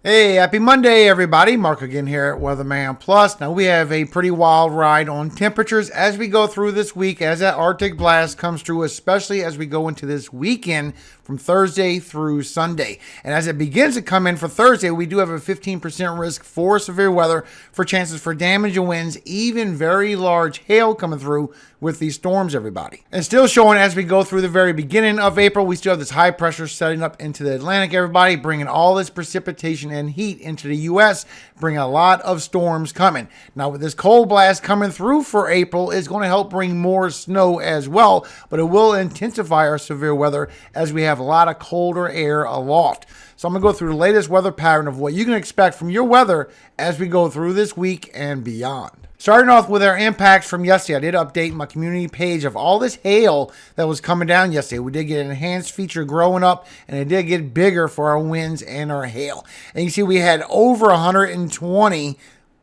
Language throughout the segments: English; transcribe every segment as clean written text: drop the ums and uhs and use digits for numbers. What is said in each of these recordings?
Hey, happy Monday, everybody. Mark again here at Weatherman Plus. Now, we have a pretty wild ride on temperatures as we go through this week, as that Arctic blast comes through, especially as we go into this weekend from Thursday through Sunday. And as it begins to come in for Thursday, we do have a 15% risk for severe weather, for chances for damage and winds, even very large hail coming through with these storms, everybody. And still showing as we go through the very beginning of April, we still have this high pressure setting up into the Atlantic, everybody, bringing all this precipitation and heat into the U.S., bringing a lot of storms coming. Now, with this cold blast coming through for April, is going to help bring more snow as well, but it will intensify our severe weather as we have a lot of colder air aloft. So I'm going to go through the latest weather pattern of what you can expect from your weather as we go through this week and beyond. Starting off with our impacts from yesterday, I did update my community page of all this hail that was coming down yesterday. We did get an enhanced feature growing up, and it did get bigger for our winds and our hail. And you see we had over 120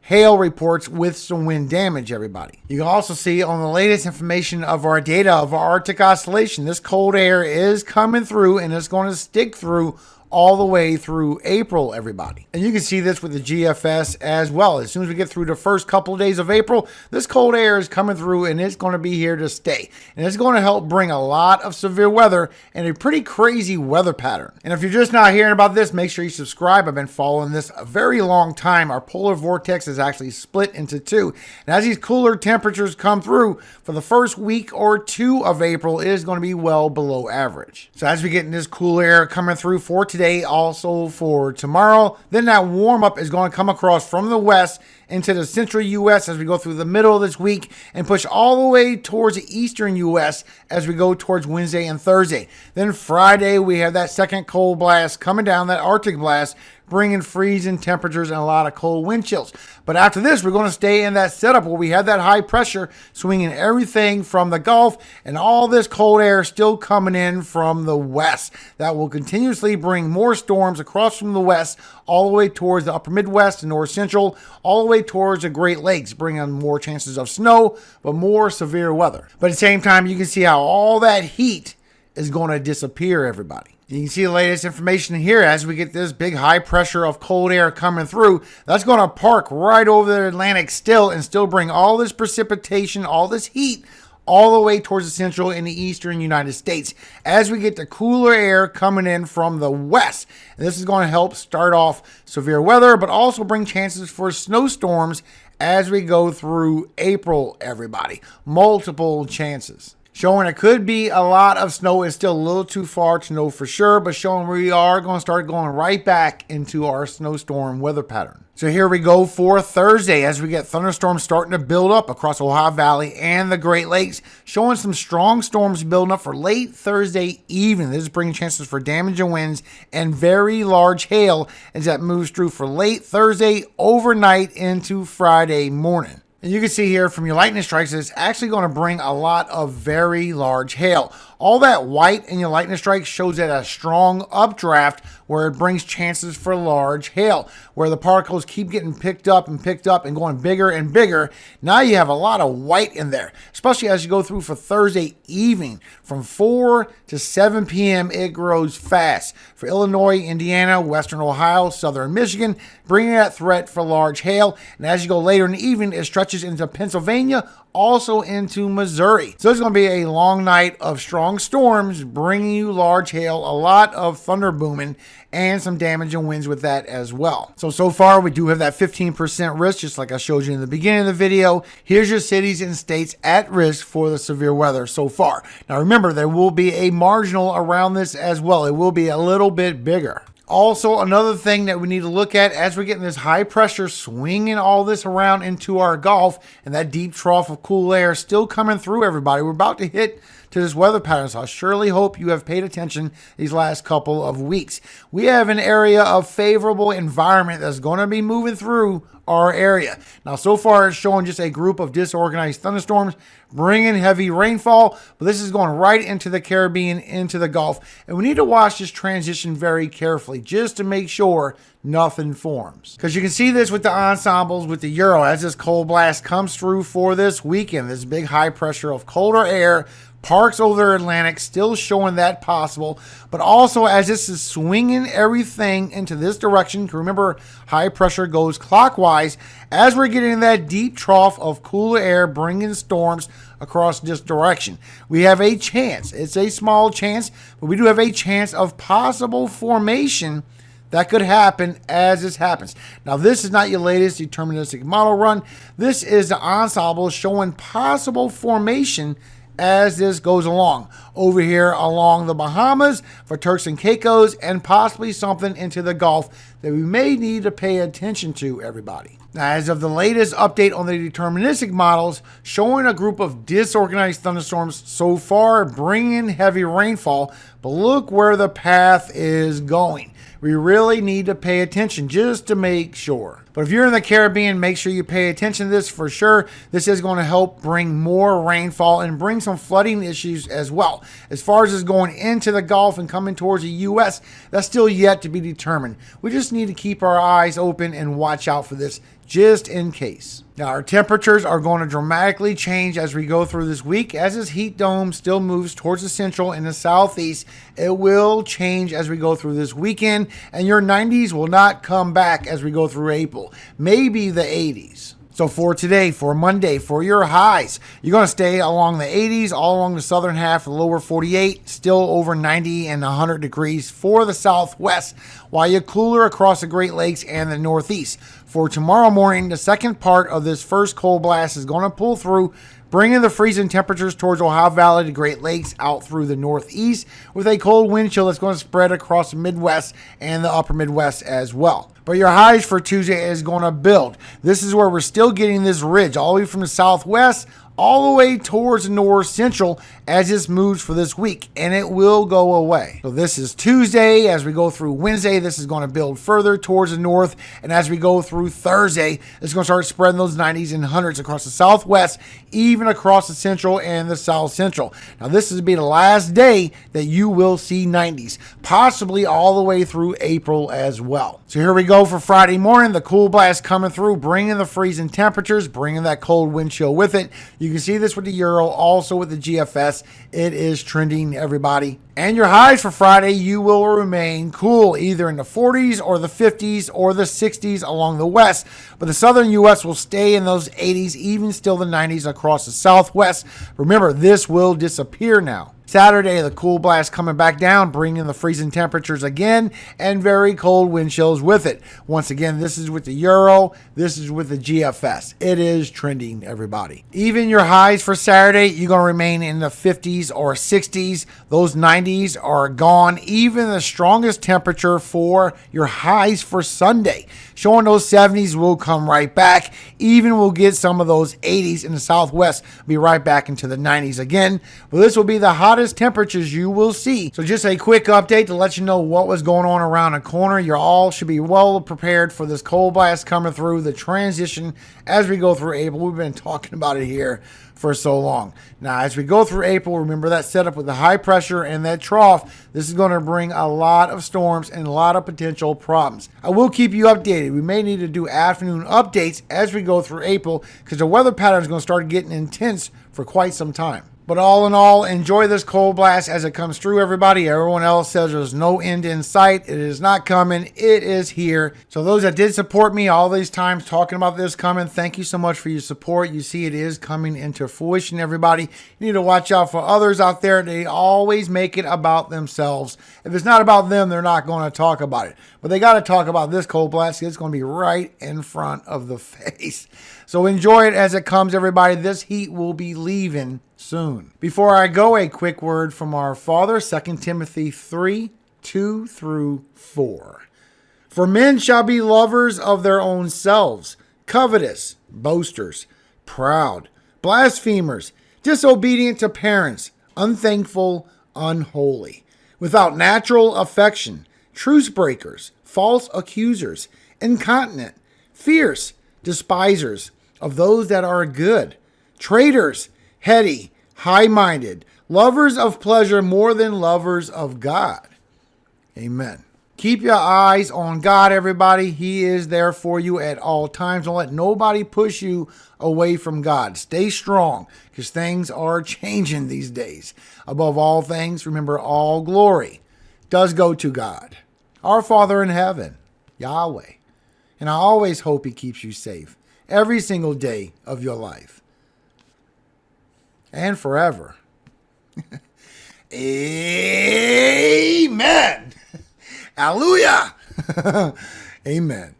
hail reports with some wind damage, everybody. You can also see on the latest information of our data of our Arctic oscillation, this cold air is coming through, and it's going to stick through all the way through April, everybody. And you can see this with the GFS as well. As soon as we get through the first couple of days of April, this cold air is coming through, and it's going to be here to stay. And it's going to help bring a lot of severe weather and a pretty crazy weather pattern. And if you're just not hearing about this, make sure you subscribe. I've been following this a very long time. Our polar vortex is actually split into two. And as these cooler temperatures come through, for the first week or two of April, it is going to be well below average. So as we get in this cool air coming through for today, also for tomorrow, then that warm up is going to come across from the west into the central U.S. as we go through the middle of this week and push all the way towards the eastern U.S. as we go towards Wednesday and Thursday. Then Friday, we have that second cold blast coming down, that Arctic blast, bringing freezing temperatures and a lot of cold wind chills. But after this, we're going to stay in that setup where we have that high pressure swinging everything from the Gulf, and all this cold air still coming in from the west. That will continuously bring more storms across from the west, all the way towards the upper Midwest and north central, all the way towards the Great Lakes, bringing more chances of snow, but more severe weather. But at the same time, you can see how all that heat is going to disappear, everybody. You can see the latest information here as we get this big high pressure of cold air coming through. That's going to park right over the Atlantic still and still bring all this precipitation, all this heat, all the way towards the central and the eastern United States as we get the cooler air coming in from the west. And this is going to help start off severe weather, but also bring chances for snowstorms as we go through April, everybody. Multiple chances. Showing it could be a lot of snow. It's still a little too far to know for sure, but showing we are going to start going right back into our snowstorm weather pattern. So here we go for Thursday as we get thunderstorms starting to build up across Ohio Valley and the Great Lakes, showing some strong storms building up for late Thursday evening. This is bringing chances for damage and winds and very large hail as that moves through for late Thursday, overnight into Friday morning. And you can see here from your lightning strikes, it's actually going to bring a lot of very large hail. All that white in your lightning strike shows that a strong updraft where it brings chances for large hail, where the particles keep getting picked up and going bigger and bigger. Now you have a lot of white in there, especially as you go through for Thursday evening. From 4 to 7 p.m., it grows fast. For Illinois, Indiana, Western Ohio, Southern Michigan, bringing that threat for large hail. And as you go later in the evening, it stretches into Pennsylvania, also into Missouri. So it's going to be a long night of strong storms, bringing you large hail, a lot of thunder booming, and some damage and winds with that as well. So far, we do have that 15% risk, just like I showed you in the beginning of the video. Here's your cities and states at risk for the severe weather so far. Now remember, there will be a marginal around this as well. It will be a little bit bigger. Also, another thing that we need to look at as we're getting this high pressure swinging all this around into our Gulf, and that deep trough of cool air still coming through, everybody. We're about to hit to this weather pattern, so I surely hope you have paid attention these last couple of weeks. We have an area of favorable environment that's going to be moving through our area. Now, so far, it's showing just a group of disorganized thunderstorms bringing heavy rainfall, but this is going right into the Caribbean, into the Gulf, and we need to watch this transition very carefully just to make sure nothing forms. Because you can see this with the ensembles with the Euro as this cold blast comes through for this weekend. This big high pressure of colder air parks over the Atlantic, still showing that possible, but also as this is swinging everything into this direction. Remember, high pressure goes clockwise. As we're getting that deep trough of cooler air bringing storms across this direction, we have a chance. It's a small chance, but we do have a chance of possible formation that could happen as this happens. Now, this is not your latest deterministic model run. This is the ensemble showing possible formation as this goes along. Over here along the Bahamas for Turks and Caicos, and possibly something into the Gulf that we may need to pay attention to, everybody. Now, as of the latest update on the deterministic models, showing a group of disorganized thunderstorms so far, bringing heavy rainfall, but look where the path is going. We really need to pay attention just to make sure. But if you're in the Caribbean, make sure you pay attention to this for sure. This is going to help bring more rainfall and bring some flooding issues as well. As far as it's going into the Gulf and coming towards the U.S., that's still yet to be determined. We just need to keep our eyes open and watch out for this just in case. Now, our temperatures are going to dramatically change as we go through this week. As this heat dome still moves towards the central and the southeast, it will change as we go through this weekend, and your 90s will not come back as we go through April. Maybe the 80s. So for today, for Monday, for your highs, you're going to stay along the 80s, all along the southern half, the lower 48, still over 90 and 100 degrees for the southwest, while you're cooler across the Great Lakes and the northeast. For tomorrow morning, the second part of this first cold blast is going to pull through, bringing the freezing temperatures towards Ohio Valley, the Great Lakes, out through the northeast, with a cold wind chill that's going to spread across the Midwest and the upper Midwest as well. But your highs for Tuesday is going to build. This is where we're still getting this ridge all the way from the southwest all the way towards the north central as this moves for this week, and it will go away. So this is Tuesday. As we go through Wednesday, this is going to build further towards the north, and as we go through Thursday, it's going to start spreading those 90s and 100s across the southwest, even across the central and the south central. Now, this is be the last day that you will see 90s, possibly all the way through April as well. So here we go for Friday morning. The cool blast coming through, bringing the freezing temperatures, bringing that cold wind chill with it. You can see this with the Euro, also with the GFS. It is trending, everybody. And your highs for Friday, you will remain cool, either in the 40s or the 50s or the 60s along the west. But the southern U.S. will stay in those 80s, even still the 90s across the southwest. Remember, this will disappear now. Saturday, the cool blast coming back down, bringing the freezing temperatures again and very cold wind chills with it. Once again, this is with the Euro. This is with the GFS. It is trending, everybody. Even your highs for Saturday, you're going to remain in the 50s or 60s. Those 90s are gone. Even the strongest temperature for your highs for Sunday, showing those 70s will come right back. Even we'll get some of those 80s in the southwest, be right back into the 90s again. But this will be the hottest temperatures you will see. So just a quick update to let you know what was going on around the corner. You all should be well prepared for this cold blast coming through, the transition as we go through April. We've been talking about it here for so long. Now, as we go through April, remember that setup with the high pressure and that trough. This is going to bring a lot of storms and a lot of potential problems. I will keep you updated. We may need to do afternoon updates as we go through April, because the weather pattern is going to start getting intense for quite some time. But all in all, enjoy this cold blast as it comes through, everybody. Everyone else says there's no end in sight. It is not coming. It is here. So those that did support me all these times talking about this coming, thank you so much for your support. You see it is coming into fruition, everybody. You need to watch out for others out there. They always make it about themselves. If it's not about them, they're not going to talk about it. But they got to talk about this cold blast. It's going to be right in front of the face. So enjoy it as it comes, everybody. This heat will be leaving soon. Before I go, a quick word from our Father, 2 Timothy 3:2-4. For men shall be lovers of their own selves, covetous, boasters, proud, blasphemers, disobedient to parents, unthankful, unholy, without natural affection, truce breakers, false accusers, incontinent, fierce, despisers of those that are good, traitors, heady, high-minded, lovers of pleasure more than lovers of God. Amen. Keep your eyes on God, everybody. He is there for you at all times. Don't let nobody push you away from God. Stay strong because things are changing these days. Above all things, remember all glory does go to God, our Father in heaven, Yahweh. And I always hope he keeps you safe every single day of your life and forever. Amen. Hallelujah. Amen.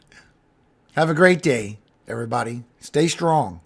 Have a great day, everybody. Stay strong.